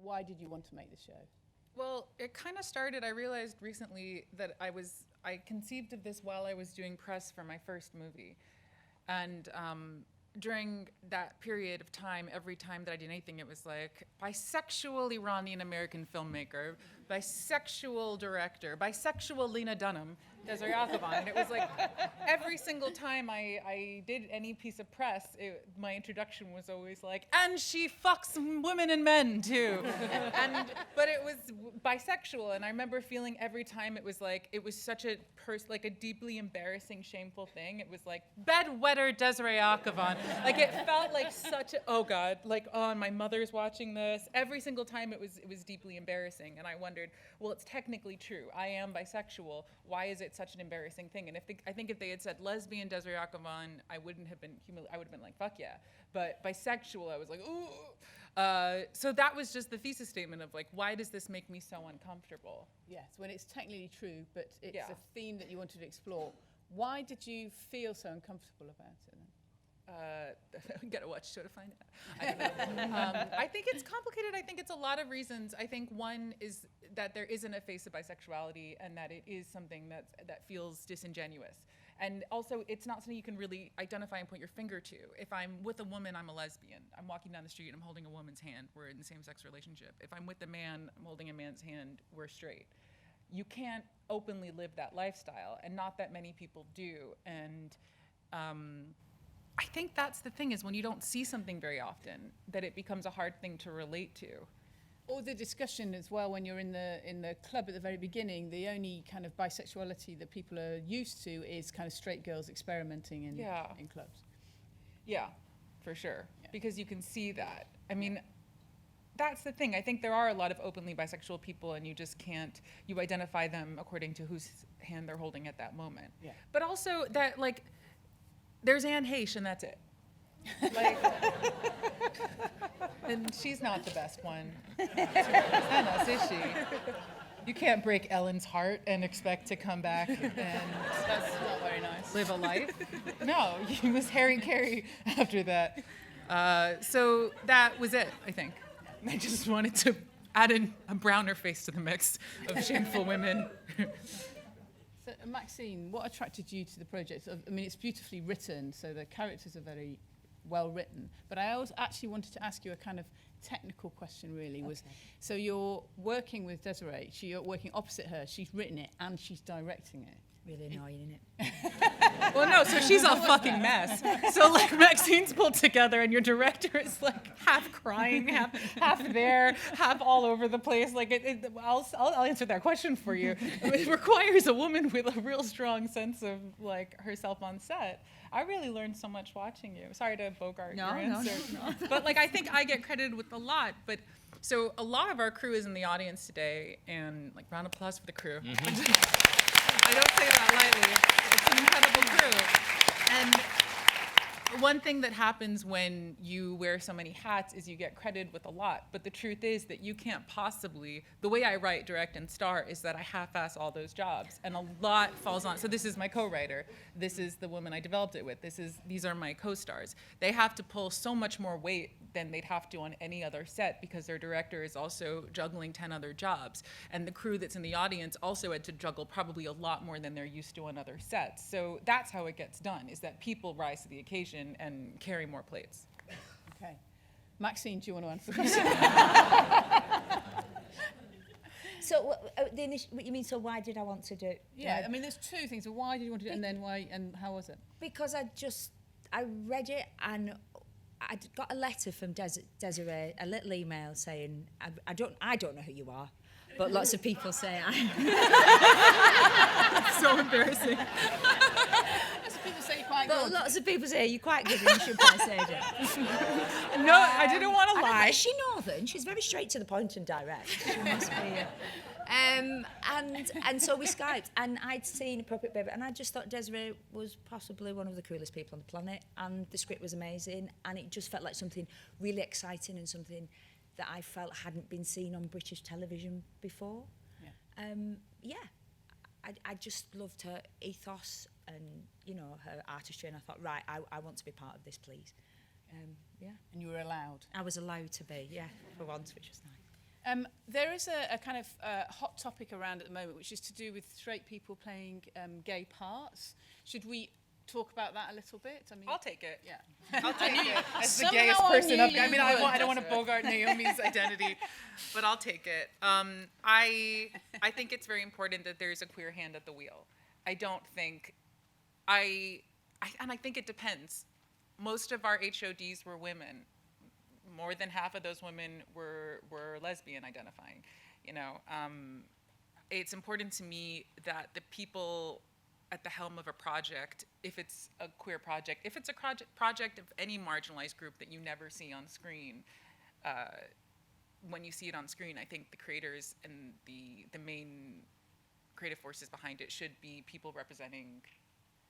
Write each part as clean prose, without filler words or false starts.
why did you want to make the show? Well, it kind of started, I realized recently that I conceived of this while I was doing press for my first movie. And during that period of time, every time that I did anything, it was like, bisexual Iranian-American filmmaker, bisexual director, bisexual Lena Dunham, Desiree Akhavan. And it was like, every single time I did any piece of press, my introduction was always like, and she fucks women and men too. But it was bisexual, and I remember feeling every time it was such a like a deeply embarrassing, shameful thing. It was like, bedwetter Desiree Akhavan. Like it felt like such a, oh God, like, oh, my mother's watching this. Every single time it was deeply embarrassing, and I wondered, well, it's technically true. I am bisexual. Why is it such an embarrassing thing? And I think if they had said lesbian Desiree Akhavan, I wouldn't have been I would have been like, fuck yeah. But bisexual, I was like, ooh. So that was just the thesis statement of like, why does this make me so uncomfortable? Yes, when it's technically true, but it's a theme that you wanted to explore. Why did you feel so uncomfortable about it then? Gotta watch the show to find out. I don't know. I think it's complicated. I think it's a lot of reasons. I think one is that there isn't a face of bisexuality, and that it is something that feels disingenuous. And also, it's not something you can really identify and point your finger to. If I'm with a woman, I'm a lesbian. I'm walking down the street, I'm holding a woman's hand, we're in the same-sex relationship. If I'm with a man, I'm holding a man's hand, we're straight. You can't openly live that lifestyle, and not that many people do. And I think that's the thing, is when you don't see something very often, that it becomes a hard thing to relate to. Or the discussion as well, when you're in the club at the very beginning, the only kind of bisexuality that people are used to is kind of straight girls experimenting in clubs. Yeah, for sure. Yeah. Because you can see that. I mean, that's the thing. I think there are a lot of openly bisexual people, and you just can't, you identify them according to whose hand they're holding at that moment. Yeah. But also that, like, there's Anne Heche, and that's it. Like, and she's not the best one. She's not us, is she? You can't break Ellen's heart and expect to come back and that's not very nice. Live a life. No, you was Harry Carey after that. So that was it, I think. I just wanted to add a browner face to the mix of shameful women. So, Maxine, what attracted you to the project? I mean, it's beautifully written, so the characters are very well written. But I always actually wanted to ask you a kind of technical question, really. So you're working with Desiree, you're working opposite her, she's written it and she's directing it. Really annoying, isn't it? Well, no, so she's a fucking mess. So, like, Maxine's pulled together, and your director is, like, half crying, half there, half all over the place. Like, I'll answer that question for you. It requires a woman with a real strong sense of, like, herself on set. I really learned so much watching you. Sorry to bogart your answer. No. But, like, I think I get credited with a lot. But so a lot of our crew is in the audience today, and, like, round of applause for the crew. Mm-hmm. I don't say that lightly. It's an incredible crew. And one thing that happens when you wear so many hats is you get credited with a lot. But the truth is that you can't possibly, the way I write, direct, and star is that I half-ass all those jobs. And a lot falls on. So this is my co-writer. This is the woman I developed it with. These are my co-stars. They have to pull so much more weight than they'd have to on any other set, because their director is also juggling 10 other jobs. And the crew that's in the audience also had to juggle probably a lot more than they're used to on other sets. So that's how it gets done, is that people rise to the occasion and carry more plates. Okay. Maxine, do you want to answer the question? So what you mean, so why did I want to do it? Yeah, I mean, there's two things. So why did you want to do it, and then why, and how was it? Because I read it, and I got a letter from Desiree, a little email saying, I don't know who you are, but lots of people say It's so embarrassing. Lots of people say you're quite good. Lots of people say you're quite good and you should play Sadie. No, I didn't want to lie. Is she northern? She's very straight to the point and direct. She must be. And so we Skyped, and I'd seen Appropriate Baby, and I just thought Desiree was possibly one of the coolest people on the planet, and the script was amazing, and it just felt like something really exciting and something that I felt hadn't been seen on British television before. Yeah. I just loved her ethos and, you know, her artistry, and I thought, right, I want to be part of this, please. Yeah. And you were allowed? I was allowed to be, yeah, for once, which was nice. There is a kind of hot topic around at the moment, which is to do with straight people playing gay parts. Should we talk about that a little bit? I mean, I'll take it. Yeah. I'll take it as the Somehow gayest I person knew up. you I mean, I don't want to would. bogart Naomi's identity, but I'll take it. I think it's very important that there's a queer hand at the wheel. I don't think, and I think it depends. Most of our HODs were women. More than half of those women were lesbian identifying. You know, it's important to me that the people at the helm of a project, if it's a queer project, if it's a project of any marginalized group that you never see on screen, when you see it on screen, I think the creators and the main creative forces behind it should be people representing,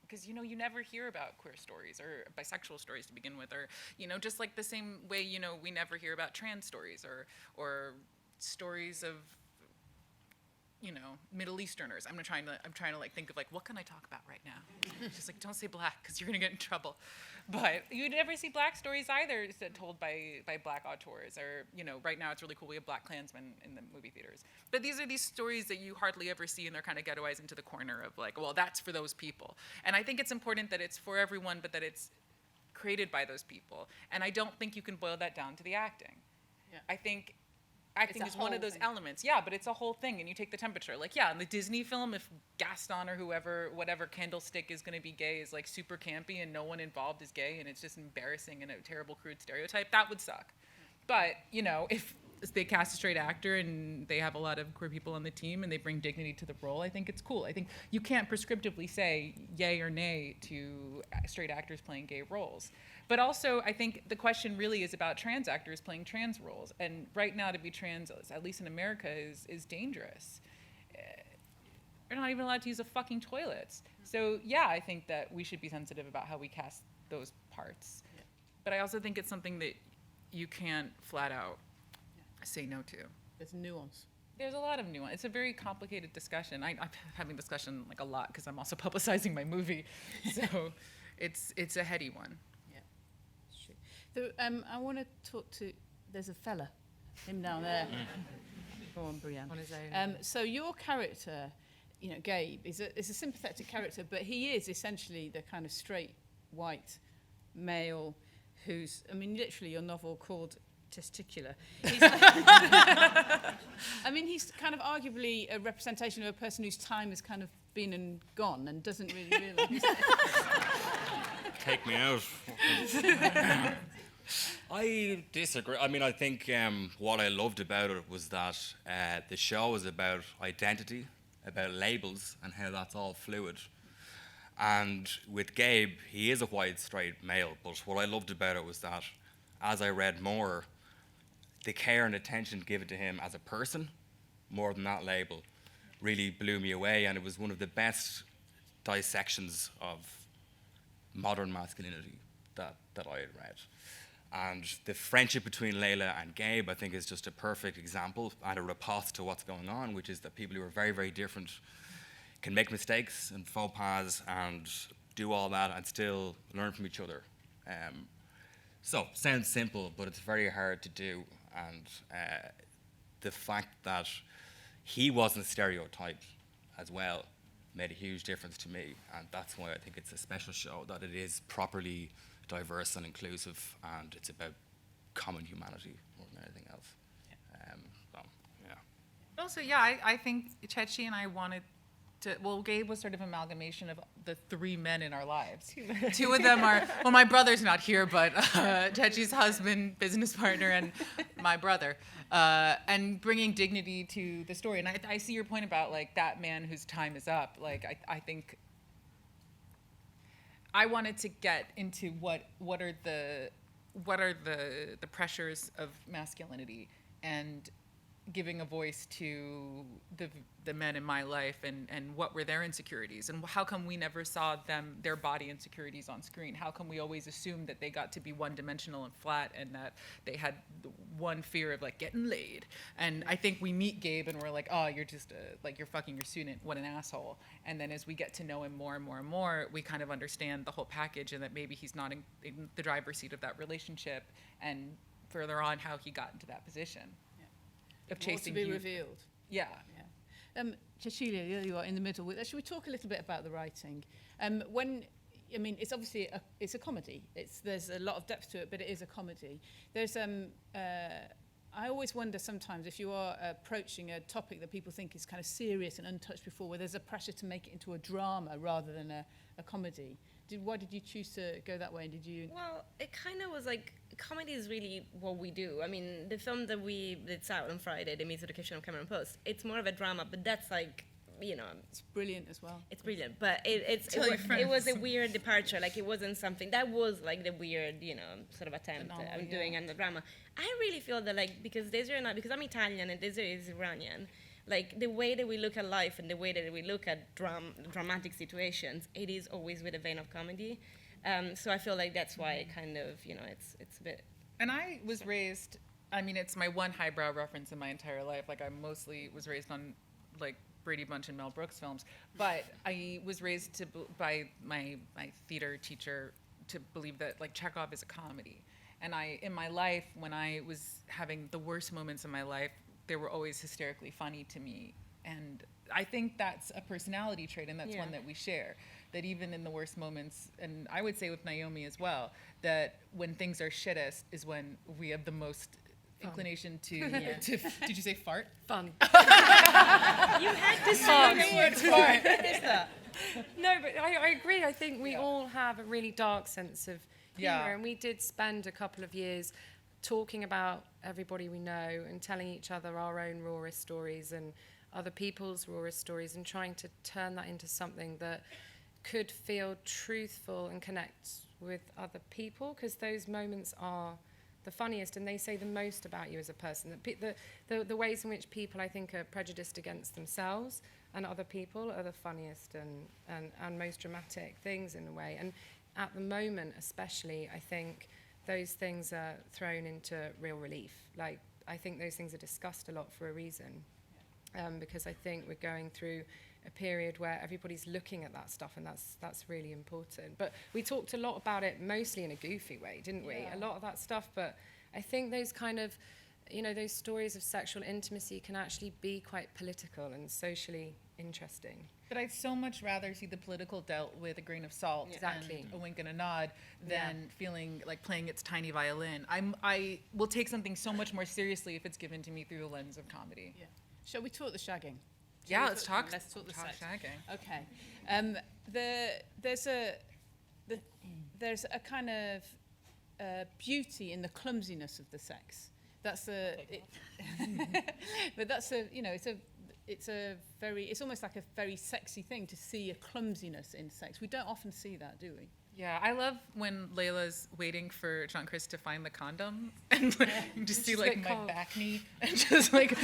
because, you know, you never hear about queer stories or bisexual stories to begin with, or, you know, just like the same way, you know, we never hear about trans stories or stories of, you know, Middle Easterners. I'm trying to like think of like, what can I talk about right now? Just like, don't say black because you're gonna get in trouble. But you never see black stories either told by black auteurs, or, you know, right now it's really cool. We have Black Klansmen in the movie theaters. But these are these stories that you hardly ever see, and they're kind of ghettoized into the corner of like, well, that's for those people. And I think it's important that it's for everyone, but that it's created by those people. And I don't think you can boil that down to the acting. Yeah. I think acting is one of those elements. Yeah, but it's a whole thing, and you take the temperature. Like, yeah, in the Disney film, if Gaston or whatever candlestick is going to be gay is like super campy and no one involved is gay and it's just embarrassing and a terrible, crude stereotype, that would suck. But, you know, if they cast a straight actor and they have a lot of queer people on the team and they bring dignity to the role, I think it's cool. I think you can't prescriptively say yay or nay to straight actors playing gay roles. But also, I think the question really is about trans actors playing trans roles. And right now, to be trans, at least in America, is dangerous. You're not even allowed to use the fucking toilets. So yeah, I think that we should be sensitive about how we cast those parts. Yeah. But I also think it's something that you can't flat out say no to. There's nuance. There's a lot of nuance. It's a very complicated discussion. I'm having discussion like a lot because I'm also publicizing my movie. So it's a heady one. So, I want to talk to, there's a fella, him down there. Go on, Brianne. On his own. So your character, you know, Gabe, is a sympathetic character, but he is essentially the kind of straight, white male who's, I mean, literally your novel called Testicular. He's I mean, he's kind of arguably a representation of a person whose time has kind of been and gone and doesn't really realise. Take me out. I disagree. I mean, I think what I loved about it was that the show was about identity, about labels, and how that's all fluid. And with Gabe, he is a white, straight male, but what I loved about it was that as I read more, the care and attention given to him as a person, more than that label, really blew me away, and it was one of the best dissections of modern masculinity that I had read. And the friendship between Leila and Gabe, I think, is just a perfect example and a riposte to what's going on, which is that people who are very, very different can make mistakes and faux pas and do all that and still learn from each other. So, sounds simple, but it's very hard to do. And the fact that he wasn't stereotyped as well made a huge difference to me. And that's why I think it's a special show, that it is properly diverse and inclusive, and it's about common humanity more than anything else. So, yeah. Also, yeah, I think Chechi and I wanted to, well, Gabe was sort of amalgamation of the three men in our lives. Two of them are, well, my brother's not here, but Chechi's husband, business partner, and my brother. And bringing dignity to the story. And I see your point about, like, that man whose time is up. Like, I think I wanted to get into what are the pressures of masculinity, and giving a voice to the men in my life, and what were their insecurities, and how come we never saw their body insecurities on screen? How come we always assumed that they got to be one-dimensional and flat, and that they had one fear of, like, getting laid? And I think we meet Gabe and we're like, oh, you're just like, you're fucking your student, what an asshole. And then as we get to know him more and more and more, we kind of understand the whole package, and that maybe he's not in the driver's seat of that relationship, and further on how he got into that position. of chasing More to be you. revealed. Yeah. Cecilia, there you are in the middle. Should we talk a little bit about the writing? It's obviously it's a comedy. There's a lot of depth to it, but it is a comedy. There's I always wonder sometimes if you are approaching a topic that people think is kind of serious and untouched before, where there's a pressure to make it into a drama rather than a comedy. Why did you choose to go that way? And did you? Well, it kind of was like, comedy is really what we do. I mean, the film that's out on Friday, The Miseducation of Cameron Post, it's more of a drama, but that's like, it's brilliant as well. It's brilliant, but it was a weird departure. Like, it wasn't something that was like the weird, sort of attempt I'm doing on the drama. I really feel that, like, because because I'm Italian and Desiree is Iranian, like, the way that we look at life and the way that we look at dramatic situations, it is always with a vein of comedy. So I feel like that's why it kind of, it's a bit. And I was raised, I mean, it's my one highbrow reference in my entire life. Like, I mostly was raised on, like, Brady Bunch and Mel Brooks films, but I was raised by my theater teacher to believe that, like, Chekhov is a comedy. And in my life, when I was having the worst moments in my life, they were always hysterically funny to me. And I think that's a personality trait, and that's one that we share. That even in the worst moments, and I would say with Naomi as well, that when things are shittest is when we have the most inclination to did you say fart? Fun. You had to say the word fart. What is that? No, but I agree. I think we all have a really dark sense of humor, and we did spend a couple of years talking about everybody we know and telling each other our own rawest stories and other people's rawest stories and trying to turn that into something that could feel truthful and connect with other people, because those moments are the funniest and they say the most about you as a person. The ways in which people, I think, are prejudiced against themselves and other people are the funniest and most dramatic things in a way. And at the moment especially, I think those things are thrown into real relief. Like, I think those things are discussed a lot for a reason, because I think we're going through a period where everybody's looking at that stuff, and that's really important. But we talked a lot about it, mostly in a goofy way, didn't we? Yeah. A lot of that stuff, but I think those kind of, those stories of sexual intimacy can actually be quite political and socially interesting. But I'd so much rather see the political dealt with a grain of salt Exactly. and a wink and a nod than feeling like playing its tiny violin. I will take something so much more seriously if it's given to me through the lens of comedy. Yeah. Shall we talk the shagging? Let's talk the sex. shagging. Okay. There's a kind of beauty in the clumsiness of the sex. But that's it's almost like a very sexy thing to see a clumsiness in sex. We don't often see that, do we? Yeah, I love when Leila's waiting for John Chris to find the condom, and like, you just see like my back knee and just like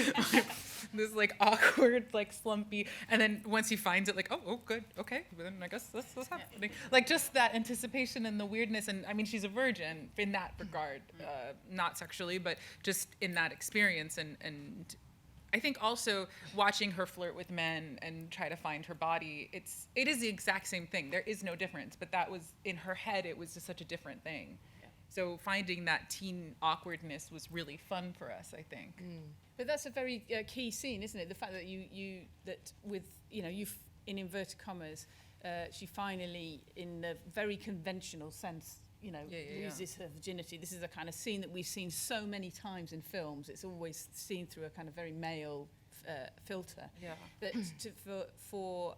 this like awkward like slumpy, and then once he finds it, like oh good, okay, well, then I guess that's what's happening. Like, just that anticipation and the weirdness, and I mean, she's a virgin in that regard, not sexually, but just in that experience, and I think also watching her flirt with men and try to find her body, it is the exact same thing. There is no difference, but that was, in her head, it was just such a different thing. Yeah. So finding that teen awkwardness was really fun for us, I think. But that's a very key scene, isn't it? The fact that you in inverted commas, she finally, in a very conventional sense, loses her virginity. This is a kind of scene that we've seen so many times in films. It's always seen through a kind of very male filter. Yeah. But for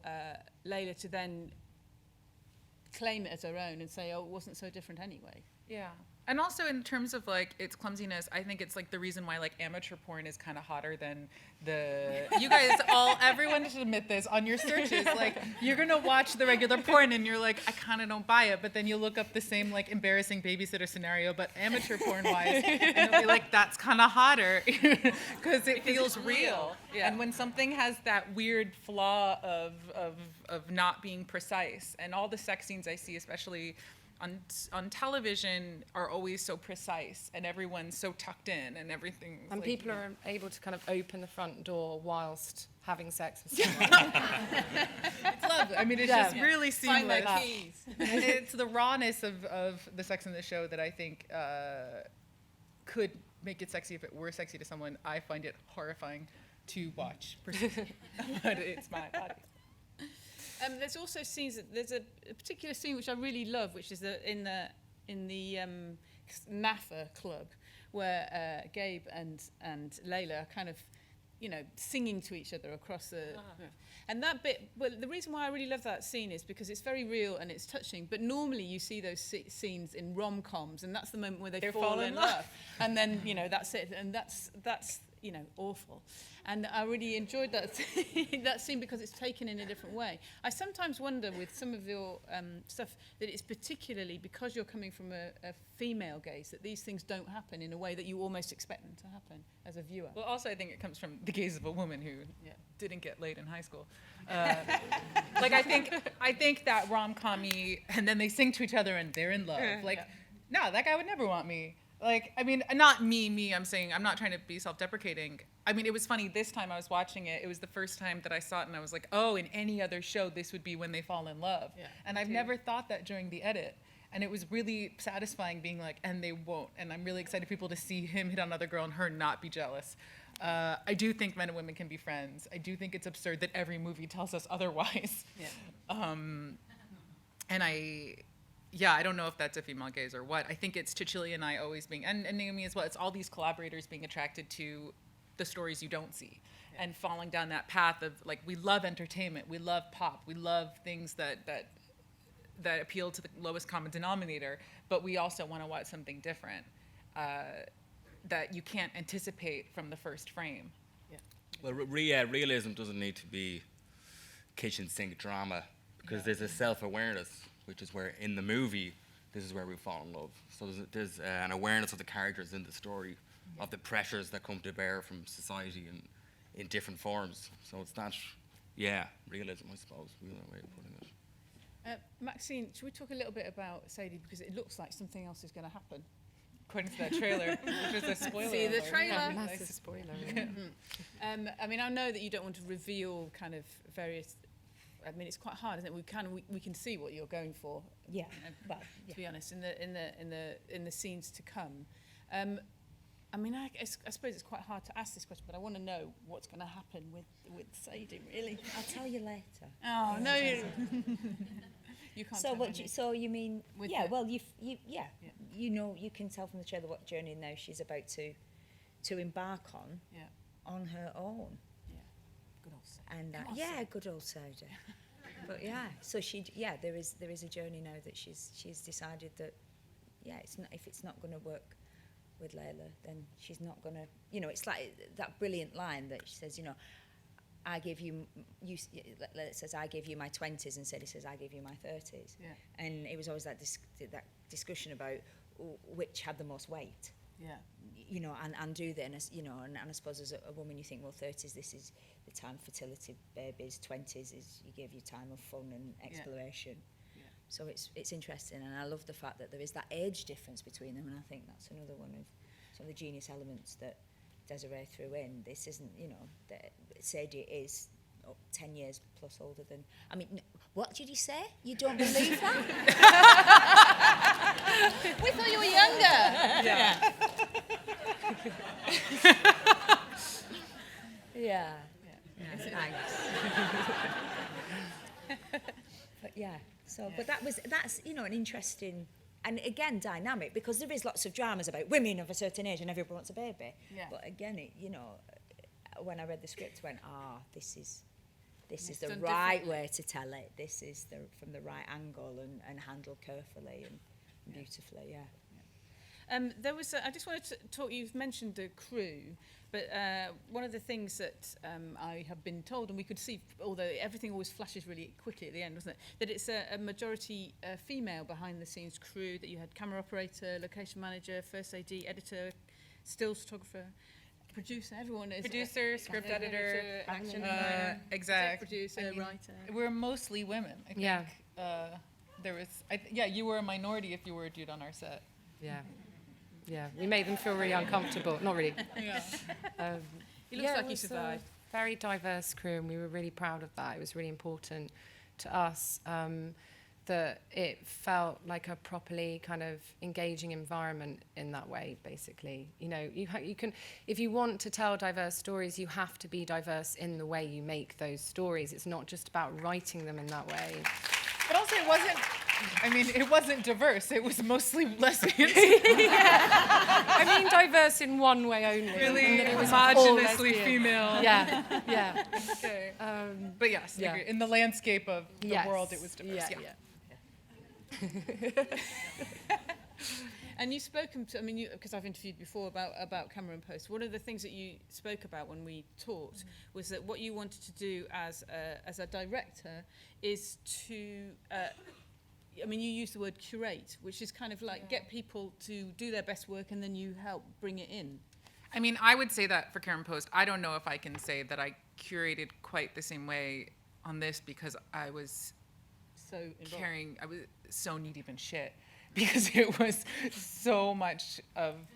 Leila to then claim it as her own and say, oh, it wasn't so different anyway. Yeah. And also in terms of like its clumsiness, I think it's like the reason why like amateur porn is kind of hotter than you guys everyone should admit this on your searches. Like, you're gonna watch the regular porn and you're like, I kind of don't buy it, but then you look up the same like embarrassing babysitter scenario, but amateur porn wise, and you'll be like, that's kind of hotter because it feels real. Yeah. And when something has that weird flaw of not being precise, and all the sex scenes I see, especially on television, are always so precise, and everyone's so tucked in, and everything. And like, people are able to kind of open the front door whilst having sex with someone. It's lovely. I mean, it's just really seamless. Find their keys. It's the rawness of the Sex in the Show that I think could make it sexy if it were sexy to someone. I find it horrifying to watch, personally. But it's my body. There's also scenes. There's a particular scene which I really love, which is in the NAFA club, where Gabe and Leila are kind of, singing to each other across the. And that bit, well, the reason why I really love that scene is because it's very real and it's touching. But normally you see those scenes in rom-coms, and that's the moment where they fall in love, and then that's it, and that's awful. And I really enjoyed that scene because it's taken in a different way. I sometimes wonder with some of your stuff that it's particularly because you're coming from a female gaze that these things don't happen in a way that you almost expect them to happen as a viewer. Well, also I think it comes from the gaze of a woman who didn't get laid in high school. Like I think that rom-com-y, and then they sing to each other and they're in love. No, that guy would never want me. Like, I mean, not me, I'm saying, I'm not trying to be self-deprecating. I mean, it was funny, this time I was watching it, it was the first time that I saw it, and I was like, oh, in any other show, this would be when they fall in love. Yeah, and I've never thought that during the edit. And it was really satisfying being like, and they won't. And I'm really excited for people to see him hit on another girl and her not be jealous. I do think men and women can be friends. I do think it's absurd that every movie tells us otherwise. Yeah. And I don't know if that's a female gaze or what. I think it's Cecilia and I always being, and Naomi as well, it's all these collaborators being attracted to the stories you don't see and falling down that path of, like, we love entertainment, we love pop, we love things that appeal to the lowest common denominator, but we also want to watch something different that you can't anticipate from the first frame. Yeah. Well, realism doesn't need to be kitchen sink drama, because there's a self-awareness, which is where in the movie, this is where we fall in love. So there's an awareness of the characters in the story, of the pressures that come to bear from society and in different forms. So it's that, realism, I suppose, real way of putting it. Maxine, should we talk a little bit about Sadie, because it looks like something else is going to happen. According to that trailer, which is a spoiler. See the alert. trailer? Massive spoiler. I mean, I know that you don't want to reveal kind of various. I mean, it's quite hard, isn't it? We can see what you're going for. Yeah. Well, to be honest, in the scenes to come. I mean, I suppose it's quite hard to ask this question, but I want to know what's going to happen with Sadie, really. I'll tell you later. Oh no, you can't. So tell me. So you mean? With Yeah. the- Well, you know, you can tell from the trailer what journey now she's about to embark on. Yeah. On her own. Yeah. Good old Sadie. And Come on, yeah, Sadie. good old Sadie. But so there is a journey now that she's decided that if it's not going to work with Leila, then she's not going to, it's like that brilliant line that she says, I gave you it says I gave you my 20s, and Sadie says I gave you my 30s. Yeah. And it was always that discussion about which had the most weight. Yeah. And do then, and I suppose as a woman you think, well, 30s, this is the time for fertility, babies, 20s is you give you time of fun and exploration. Yeah. So it's interesting, and I love the fact that there is that age difference between them, and I think that's another one of some of the genius elements that Desiree threw in. This isn't, that Sadie is 10 years plus older than, I mean, what did you say? You don't believe that? We thought you were younger. Yeah. Yeah. Thanks. But that's an interesting and again dynamic, because there is lots of dramas about women of a certain age and everyone wants a baby. Yeah. But again, when I read the script, I went, this is the done right differently. way to tell it. This is from the right angle and handled carefully and beautifully. Yeah. There was. I just wanted to talk. You've mentioned the crew, but one of the things that I have been told, and we could see, although everything always flashes really quickly at the end, wasn't it? That it's a majority female behind-the-scenes crew. That you had camera operator, location manager, first AD, editor, stills photographer, producer. Everyone is Producer, script editor, action designer, exact producer, I mean, writer. We're mostly women. I think. Yeah. There was. You were a minority if you were a dude on our set. Yeah, we made them feel really uncomfortable. Not really. Yeah. He looks like it he was a survived. Very diverse crew, and we were really proud of that. It was really important to us. that it felt like a properly kind of engaging environment in that way, basically. You know, you can, if you want to tell diverse stories, you have to be diverse in the way you make those stories. It's not just about writing them in that way. But also it wasn't diverse. It was mostly lesbians. I mean diverse in one way only. Really and that it was homogeneously all female. Yeah, yeah. Okay. But yes, Yeah. in the landscape of the Yes. world, it was diverse. Yeah, Yeah. And you've spoken to, I mean, because I've interviewed before about Cameron Post. One of the things that you spoke about when we talked was that what you wanted to do as a director is to, I mean, you use the word curate, which is kind of like get people to do their best work and then you help bring it in. I mean, I would say that for Cameron Post, I don't know if I can say that I curated quite the same way on this because I was So involved. I was so knee deep in shit because it was so much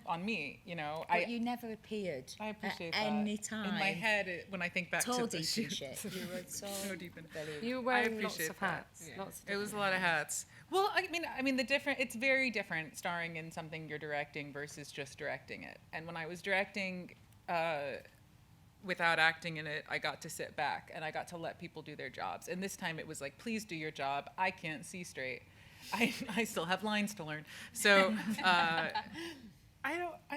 on me, you know. But you never appeared I appreciate at that. any time. In my head, when I think back Toe to the deep in shoot. shit. You were so deep in You were I wearing lots appreciate of that. hats. Lots of It was a lot of hats. Well, I mean, it's very different starring in something you're directing versus just directing it. And when I was directing without acting in it, I got to sit back and I got to let people do their jobs. And this time it was like, please do your job. I can't see straight. I still have lines to learn. So I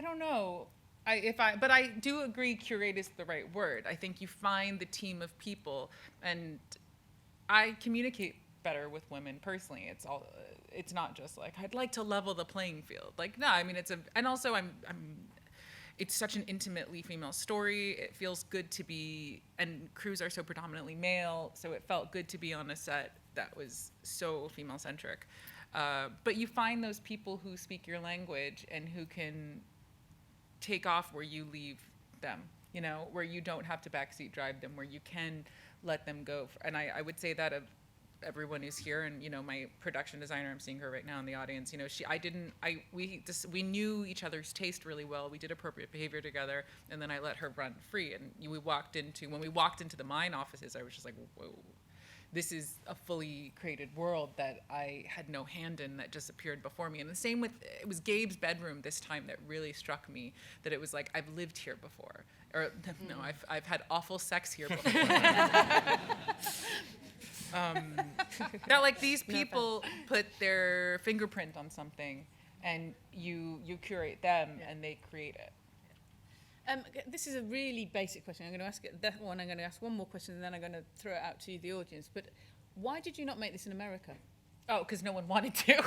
don't know. But I do agree curate is the right word. I think you find the team of people, and I communicate better with women personally. It's not just like I'd like to level the playing field. Like no, I mean and also it's such an intimately female story. It feels good to be, and crews are so predominantly male, so it felt good to be on a set that was so female centric. But you find those people who speak your language and who can take off where you leave them, you know, where you don't have to backseat drive them, where you can let them go. And I would say that of everyone who's here, and you know, my production designer, I'm seeing her right now in the audience, you know, we knew each other's taste really well. We did appropriate behavior together, and then I let her run free. And when we walked into the mine offices, I was just like, whoa, this is a fully created world that I had no hand in, that just appeared before me. And the same with, it was Gabe's bedroom this time that really struck me, that it was like, I've lived here before. Or no, I've had awful sex here before. That like these people put their fingerprint on something, and you curate them, and they create it. This is a really basic question. I'm going to ask that one. I'm going to ask one more question, and then I'm going to throw it out to the audience. But why did you not make this in America? Oh, because no one wanted to.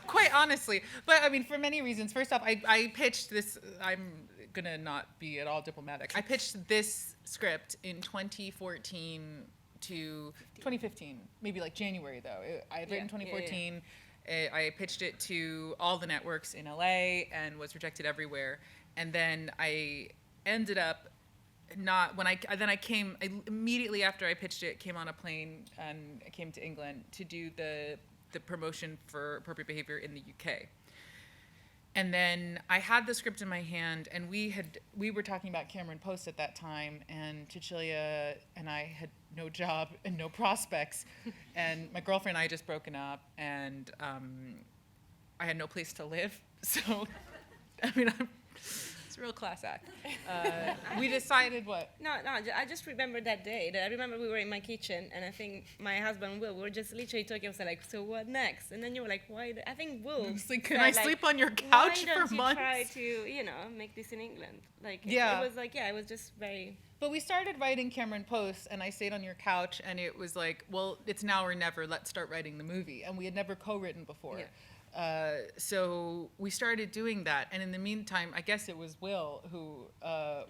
Quite honestly. But I mean, for many reasons. First off, I pitched this, I'm going to not be at all diplomatic. I pitched this script in 2014 to 2015, maybe like January though. I had written 2014. Yeah. I pitched it to all the networks in LA and was rejected everywhere. And then I ended up immediately after I pitched it, came on a plane and I came to England to do the promotion for appropriate behavior in the UK. And then I had the script in my hand, and we were talking about Cameron Post at that time, and Cecilia and I had no job and no prospects, and my girlfriend and I had just broken up, and I had no place to live. So, I mean, it's a real class act. We decided what? No, I just remember that day. I remember we were in my kitchen, and I think my husband Will, we were just literally talking. I was like, so what next? And then you were like, why? I think Will. I was like, can I sleep on your couch for months? Why don't you try to, you know, make this in England? Like, yeah. It was like, yeah, it was just very. But we started writing Cameron Post, and I stayed on your couch, and it was like, well, it's now or never. Let's start writing the movie, and we had never co-written before. Yeah. So we started doing that, and in the meantime, I guess it was Will who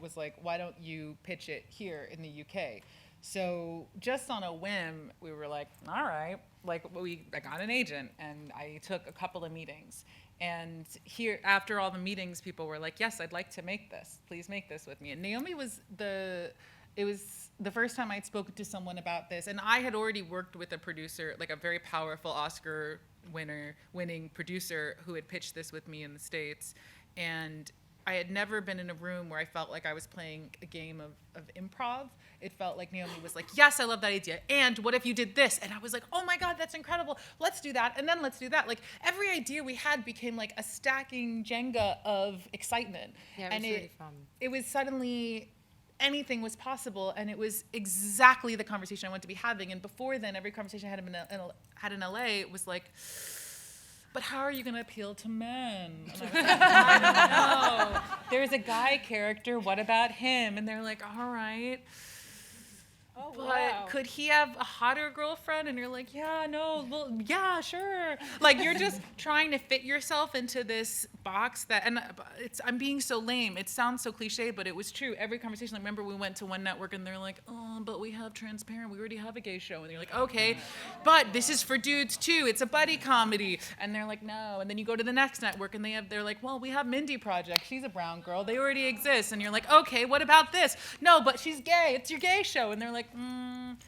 was like, why don't you pitch it here in the UK? So just on a whim, we were like, all right. Like I got an agent, and I took a couple of meetings. And here, after all the meetings, people were like, yes, I'd like to make this. Please make this with me. And Naomi was it was the first time I'd spoken to someone about this. And I had already worked with a producer, like a very powerful Oscar winning producer who had pitched this with me in the States. And I had never been in a room where I felt like I was playing a game of improv. It felt like Naomi was like, yes, I love that idea. And what if you did this? And I was like, oh my God, that's incredible. Let's do that. And then let's do that. Like every idea we had became like a stacking Jenga of excitement. Yeah, it was really fun. It was suddenly anything was possible, and it was exactly the conversation I wanted to be having. And before then, every conversation I had in LA was like, but how are you going to appeal to men? And I was like, I don't know. There's a guy character. What about him? And they're like, all right. Oh, But wow. could he have a hotter girlfriend? And you're like, yeah, no, well, yeah, sure. Like you're just trying to fit yourself into this box that, and I'm being so lame. It sounds so cliche, but it was true. Every conversation, I remember we went to one network and they're like, oh, but we have Transparent. We already have a gay show. And you're like, okay, but this is for dudes too. It's a buddy comedy. And they're like, no. And then you go to the next network and they're like, well, we have Mindy Project. She's a brown girl. They already exist. And you're like, okay, what about this? No, but she's gay. It's your gay show. And they're like,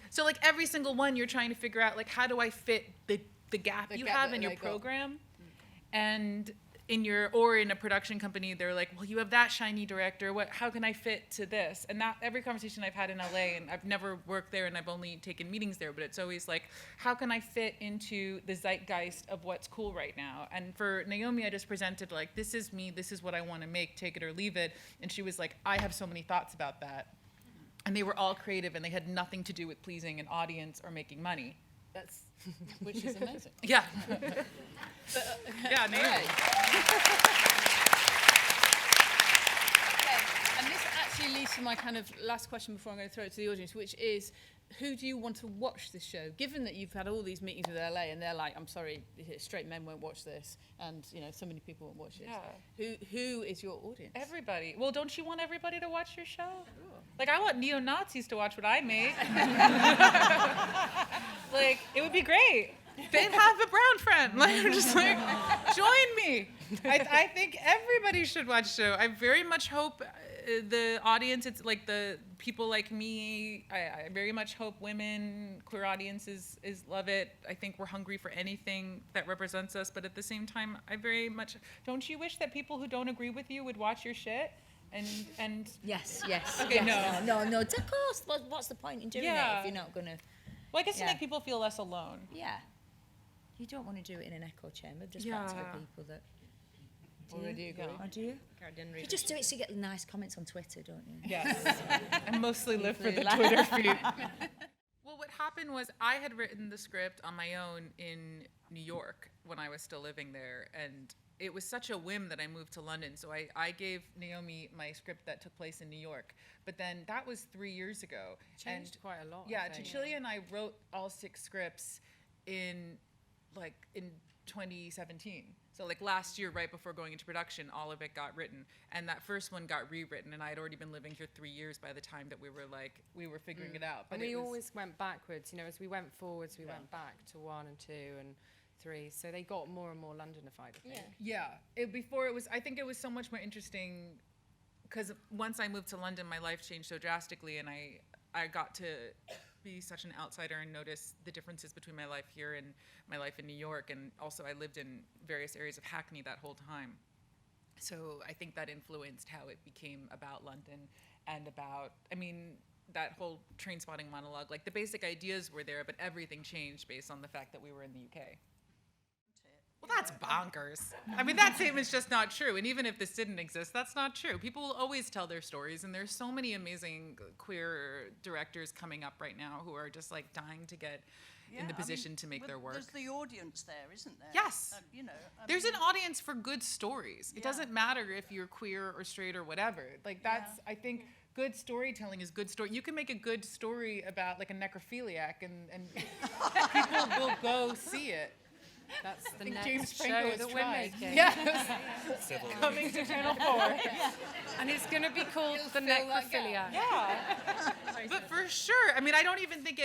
So like every single one, you're trying to figure out like, how do I fit the gap you have in your program? And in a production company, they're like, well, you have that shiny director. How can I fit to this? And that every conversation I've had in LA, and I've never worked there and I've only taken meetings there, but it's always like, how can I fit into the zeitgeist of what's cool right now? And for Naomi, I just presented like, this is me, this is what I want to make, take it or leave it. And she was like, I have so many thoughts about that. And they were all creative, and they had nothing to do with pleasing an audience or making money. Which is amazing. Yeah. Yeah, nailed it. And this actually leads to my kind of last question before I'm going to throw it to the audience, which is, who do you want to watch this show? Given that you've had all these meetings with LA and they're like, I'm sorry, straight men won't watch this, and so many people won't watch it. Yeah. Who is your audience? Everybody. Well, don't you want everybody to watch your show? Like, I want neo-Nazis to watch what I make. Like, it would be great. They'd have a brown friend. Like, I'm just like, join me. I think everybody should watch the show. I very much hope the audience, it's like the people like me, I very much hope women, queer audiences love it. I think we're hungry for anything that represents us, but at the same time, I very much, don't you wish that people who don't agree with you would watch your shit? And Yes. Okay, yes. No. Of course. What's the point in doing it if you're not gonna? well, I guess to make people feel less alone. Yeah. You don't want to do it in an echo chamber. Just back to the people that. Already agree. Or do you? You just do it so you get nice comments on Twitter, don't you? Yes. I mostly live for the Twitter feed. Well, what happened was I had written the script on my own in New York when I was still living there, and it was such a whim that I moved to London. So I gave Naomi my script that took place in New York. But then that was 3 years ago. Changed quite a lot. Yeah, I think. Cecilia and I wrote all 6 scripts in 2017. So like last year, right before going into production, all of it got written. And that first one got rewritten, and I had already been living here 3 years by the time that we were figuring it out. But And we always went backwards, as we went forwards, we went back to 1 and 2 and 3. So they got more and more Londonified, I think. Yeah. I think it was so much more interesting because once I moved to London, my life changed so drastically, and I got to be such an outsider and notice the differences between my life here and my life in New York. And also I lived in various areas of Hackney that whole time. So I think that influenced how it became about London and about, that whole train spotting monologue. Like the basic ideas were there, but everything changed based on the fact that we were in the UK. Well, that's bonkers. That statement's just not true. And even if this didn't exist, that's not true. People will always tell their stories, and there's so many amazing queer directors coming up right now who are just like dying to get in the position to make their work. There's the audience there, isn't there? Yes. There's an audience for good stories. It doesn't matter if you're queer or straight or whatever. I think good storytelling is good story. You can make a good story about like a necrophiliac and people will go see it. That's the James next Franco show has that we're tried. making. Yeah. Coming to Channel 4. And it's going to be called The Necrophilia. Yeah. But for sure, I don't even think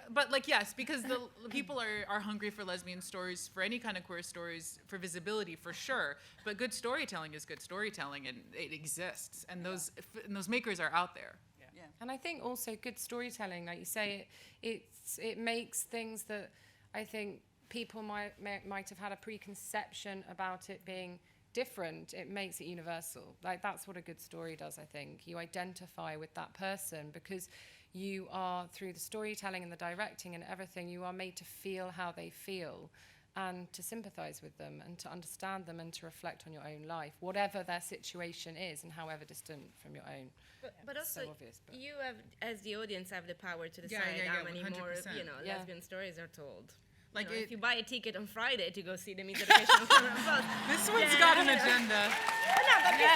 but yes, because the people are hungry for lesbian stories, for any kind of queer stories, for visibility, for sure. But good storytelling is good storytelling, and it exists, and those makers are out there. Yeah. And I think also good storytelling, like you say, it makes things that I think people might have had a preconception about it being different, it makes it universal. Like, that's what a good story does, I think. You identify with that person because you are, through the storytelling and the directing and everything, you are made to feel how they feel and to sympathize with them and to understand them and to reflect on your own life, whatever their situation is and however distant from your own. But also, so obvious, but you have, as the audience, have the power to decide how many more, 100%. lesbian stories are told. Like, If you buy a ticket on Friday to go see the Miseducation of Cameron Post, This one's got an agenda.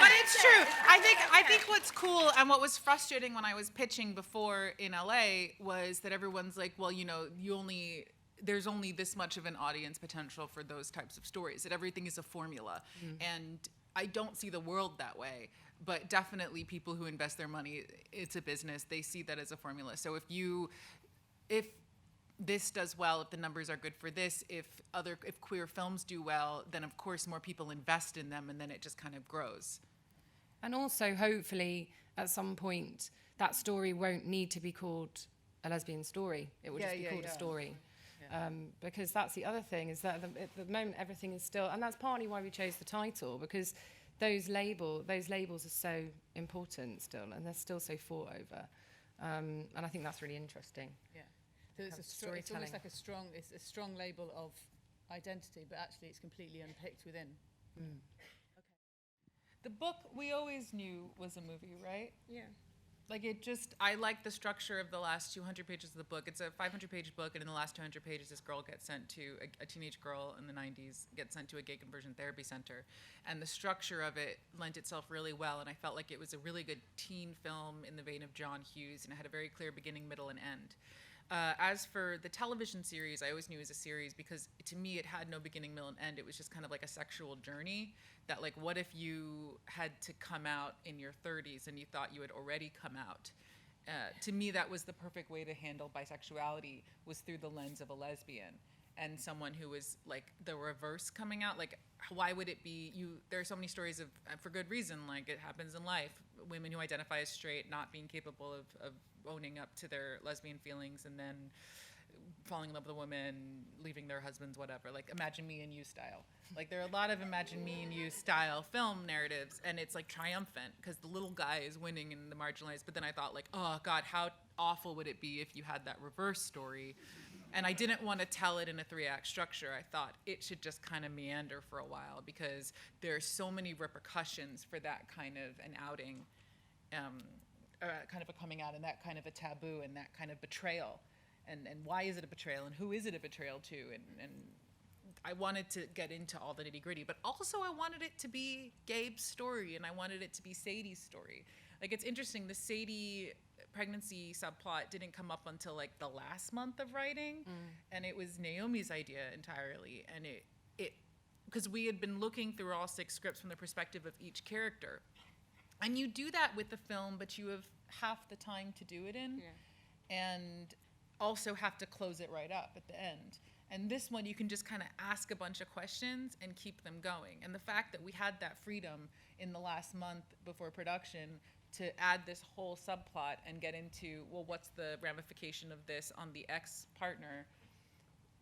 But it's true. I think what's cool and what was frustrating when I was pitching before in LA was that everyone's like, well, there's only this much of an audience potential for those types of stories, that everything is a formula. And I don't see the world that way, but definitely people who invest their money, it's a business, they see that as a formula. So if this does well, if the numbers are good for this, if queer films do well, then of course more people invest in them and then it just kind of grows. And also, hopefully, at some point, that story won't need to be called a lesbian story. It will just be called a story. Because that's the other thing, is that at the moment everything is still, and that's partly why we chose the title, because those labels are so important still, and they're still so fought over. And I think that's really interesting. Yeah. So it's almost like a strong label of identity, but actually it's completely unpicked within. The book we always knew was a movie, right? Yeah. Like I like the structure of the last 200 pages of the book. It's a 500-page book, and in the last 200 pages, this girl gets sent to, a teenage girl in the 90s, gets sent to a gay conversion therapy center. And the structure of it lent itself really well, and I felt like it was a really good teen film in the vein of John Hughes, and it had a very clear beginning, middle, and end. As for the television series, I always knew it was a series because to me it had no beginning, middle, and end. It was just kind of like a sexual journey that, like, what if you had to come out in your 30s and you thought you had already come out? To me, that was the perfect way to handle bisexuality, was through the lens of a lesbian and someone who was like the reverse coming out. Like, why would it be you? There are so many stories of, for good reason, like it happens in life, women who identify as straight not being capable of owning up to their lesbian feelings and then falling in love with a woman, leaving their husbands, whatever. Like Imagine Me and You style. Like there are a lot of Imagine Me and You style film narratives, and it's like triumphant because the little guy is winning and the marginalized. But then I thought, like, oh God, how awful would it be if you had that reverse story? And I didn't want to tell it in a 3-act structure. I thought it should just kind of meander for a while because there are so many repercussions for that kind of an outing, kind of a coming out, and that kind of a taboo, and that kind of betrayal. And why is it a betrayal, and who is it a betrayal to? And I wanted to get into all the nitty-gritty, but also I wanted it to be Gabe's story, and I wanted it to be Sadie's story. Like, it's interesting, the Sadie pregnancy subplot didn't come up until like the last month of writing, and it was Naomi's idea entirely. And it because we had been looking through all 6 scripts from the perspective of each character, and you do that with the film, but you have half the time to do it in, and also have to close it right up at the end. And this one, you can just kind of ask a bunch of questions and keep them going. And the fact that we had that freedom in the last month before production to add this whole subplot and get into, well, what's the ramification of this on the ex-partner,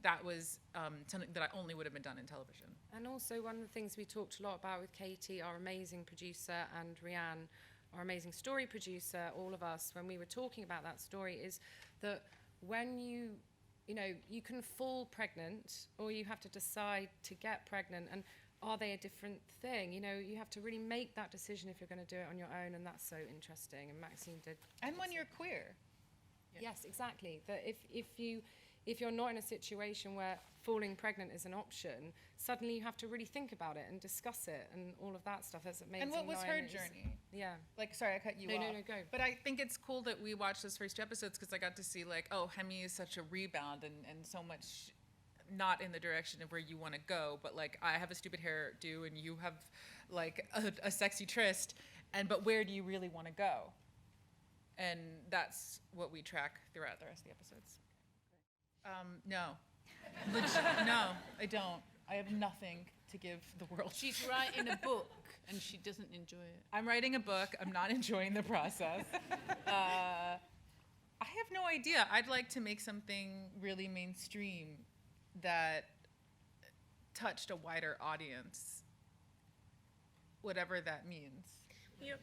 that was something that I only would have been done in television. And also, one of the things we talked a lot about with Katie, our amazing producer, and Rianne, our amazing story producer, all of us, when we were talking about that story, is that when you can fall pregnant, or you have to decide to get pregnant, and are they a different thing? You have to really make that decision if you're going to do it on your own, and that's so interesting. And Maxine did. And when you're queer. Yes, exactly. That if you're not in a situation where falling pregnant is an option, suddenly you have to really think about it and discuss it and all of that stuff. That's amazing. And what was her journey? Yeah. Like, sorry, I cut you off. No, go. But I think it's cool that we watched those first 2 episodes because I got to see, like, oh, Hemi is such a rebound and so much not in the direction of where you want to go, but, like, I have a stupid hairdo and you have, like, a sexy tryst, but where do you really want to go? And that's what we track throughout the rest of the episodes. No. No, I don't. I have nothing to give the world. She's writing a book and she doesn't enjoy it. I'm writing a book. I'm not enjoying the process. I have no idea. I'd like to make something really mainstream that touched a wider audience. whatever that means. You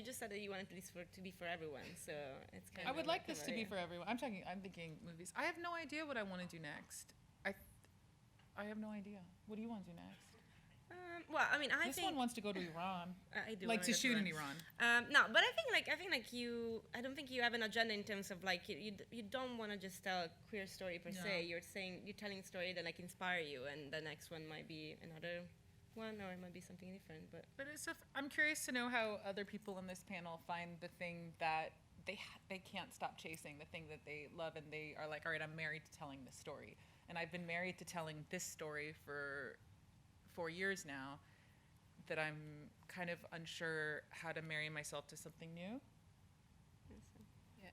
just said that you wanted this to be for everyone, so it's kind I of. would like this to be for everyone. I'm thinking movies. I have no idea what I want to do next. I have no idea. What do you want to do next? Well, I mean, This one wants to go to Iran. I do Like wanna to go shoot in Iran. No, but I think like you. I don't think you have an agenda in terms of like you don't want to just tell a queer story per se. You're telling a story that like inspire you, and the next one might be another one, or it might be something different. But I'm curious to know how other people on this panel find the thing that they can't stop chasing, the thing that they love, and they are like, all right, I'm married to telling this story, and I've been married to telling this story for 4 years now, that I'm kind of unsure how to marry myself to something new. Yeah.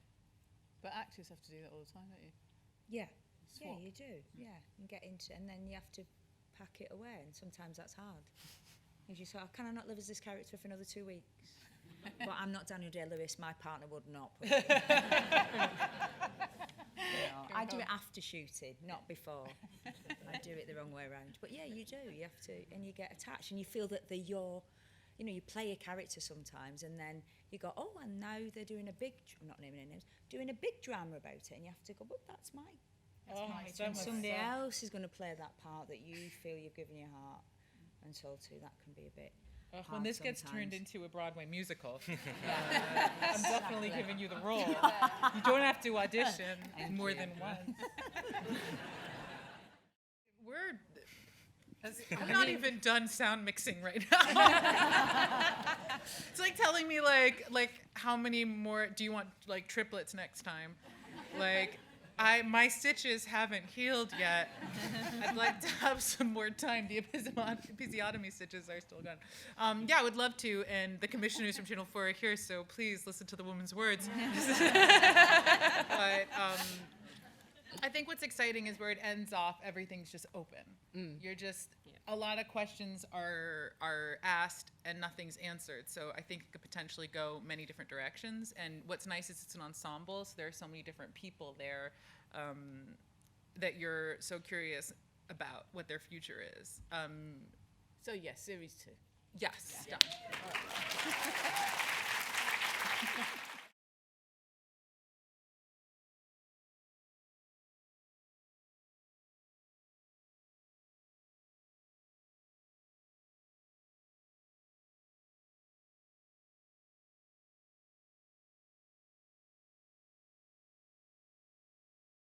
But actors have to do that all the time, don't you? Yeah. Swap. Yeah, you do. Yeah, and get into, and then you have to pack it away, and sometimes that's hard. Because you sort of, can I not live as this character for another 2 weeks? But I'm not Daniel Day-Lewis. My partner would not. Put it I do it after shooting, not before. I do it the wrong way around. But yeah, you do. You have to, and you get attached, and you feel that you play a character sometimes, and then you go, oh, and now they're doing a big, I'm not naming any names, doing a big drama about it, and you have to go, but that's my character. And somebody else is going to play that part that you feel you've given your heart and soul to. That can be a bit. When this gets turned sometimes. into a Broadway musical, I'm definitely giving you the role. You don't have to audition more than once. I'm not even done sound mixing right now. It's like telling me like how many more do you want, like triplets next time? Like my stitches haven't healed yet. I'd like to have some more time. The episiotomy stitches are still gone. Yeah, I would love to, and the commissioners from Channel 4 are here, so please listen to the woman's words. But I think what's exciting is where it ends off, everything's just open. You're just, a lot of questions are asked and nothing's answered. So I think it could potentially go many different directions. And what's nice is it's an ensemble, so there are so many different people there that you're so curious about what their future is. So yes, series 2. Yes, Yeah. done.